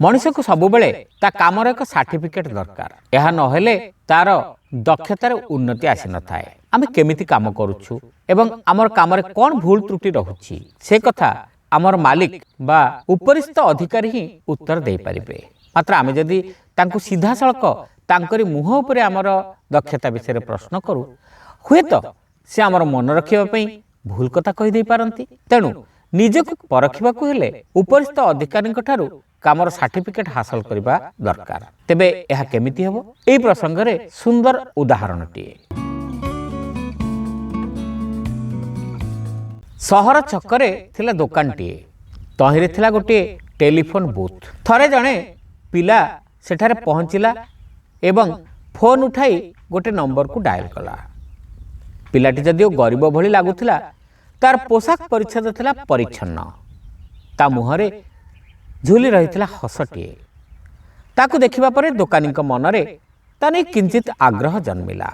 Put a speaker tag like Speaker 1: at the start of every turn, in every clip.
Speaker 1: मनुष्य को सब बेले ता कामर एक सर्टिफिकेट दरकार। यह नहेले तार दक्षतार उन्नति आसी न थाए। आमे केमिति काम करूछु एवं आमर कामरे कौन भूल त्रुटि रहुछि से कथा आमर मालिक बा उपरिस्थ अधिकारी ही उत्तर दे पारिबे। मात्र आमे जदि तांकु सीधा सड़क तांकरी मुह उपरे आमर दक्षता विषय प्रश्न करू हुए तो से आमर मन रखिबा पई भूल कथा कहि दे पारंती। तेणु निजको परखिबाकू हेले उपरिस्थ अधिकारी ठारू कामर सर्टिफिकेट हासिल करबा दरकार। तेबे यह केमिति हेबो एई प्रसंग रे सुंदर उदाहरणटी। सहर छकरे थिला दुकानटीए तहिरे थिला गोटे टेलीफोन बूथ। थरे जणे पिला सेठारे पहुँचिला एवं फोन उठाई गोटे नंबर को डायल कला। पिलाटी जदिओ गरीब भली लागुथिला तार पोशाक परिच्छेद थिला परिच्छन्न। ता मुहरे झुली रहिथिला हसटीए। ताकू देखिबा परे दुकानी मनरे ताने किंचित आग्रह जन्मिला।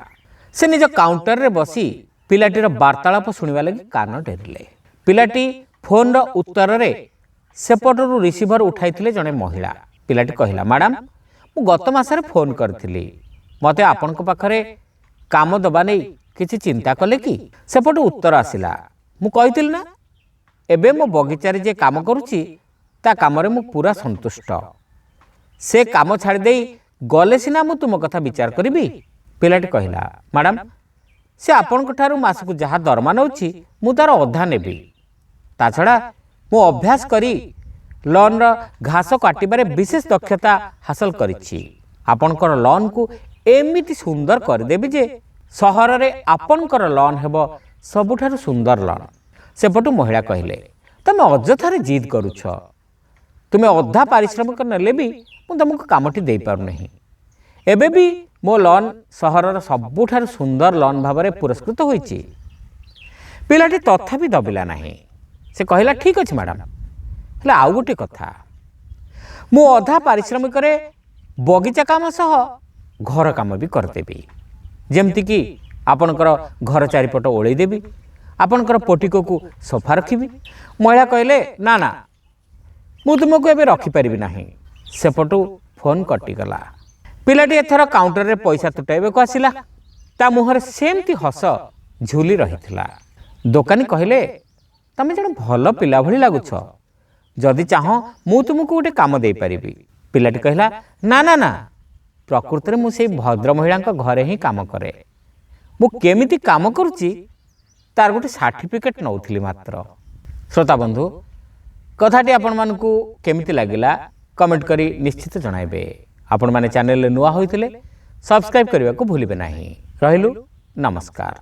Speaker 1: से निज काउंटर रे बसी पिलाटीर वार्तालाप शुणिबा लगी कान डेरिले। पिलाटी फोन रो उत्तर रे सेपटरू रिसीभर उठाइथिले जणे महिला। पिलाटी कहिला, मैडम मु गत मासरे फोन करथिली, मते आपनक पाखरे काम दबा नै किछि चिंता कले कि? सेपटू उत्तर आसिला, मु कहिथिल ना एबे मो बगीचारे जे काम करूची ता कामरे मु पूरा संतुष्ट। से काम छाड़ी देई गले सिना मु तुम कथा विचार करिबी। पिलाटी कहिला, मैडम से आपनक ठारू मासकु जहा दरमा नउची मु तार अधा नेबी। ता छड़ा मु अभ्यास करी लॉन रो घास काटिबारे विशेष दक्षता हासिल करिछि। आपनकर लॉन को एमिति सुंदर कर देबी जे सहर रे आपनकर लॉन हेबो सबुठारु सुंदर लॉन। सेपटू महिला कहिले, तमे अजथारे जिद करूछ, तुमे अधा पारिश्रमिक नेले भी मु तुमको कामटी दे पारु नहीं। एबे भी मो लॉन सहरर सबुठारु सुंदर लॉन भावरे पुरस्कृत होईची। पिलाटी तथापि दबिला नहीं। से कहिला, ठीक अछि मैडम, हेले आउ गोटे कथा, मु अधा पारिश्रमिक रे बगीचा काम सह घर काम भी करदेबी। जेमति कि आपनकर घर चारिपट ओळै देबी, आपनकर पोटिको को सफा रखिबी। महिला कहले, ना ना मु तुमको एबे रखी पारिबी नाही। सेपटू फोन कटिगला। पिलाटी एथर काउंटर रे पैसा तुटाइबे को आसिला। ता मुहरे सेमती हस झुली रहिथिला। दोकानी कहले, तमे जण भल पिला भली लागुछ, जदि चाह मु तुमको गोटे काम दे पारिबी। पिलाटी कहला, ना ना ना, प्रकृति मु से भद्र महिला घरे ही काम करे। मु केमिति काम करूची तार गोटे सर्टिफिकेट नौथिली मात्र। श्रोता बंधु, कथाटी आपण मानकू केमिति लागिला कमेंट करी निश्चित जणाइबे। आपण माने चैनल नुआ होइतिले सब्सक्राइब करबा को भूलिबे नाही। रहिलु, नमस्कार।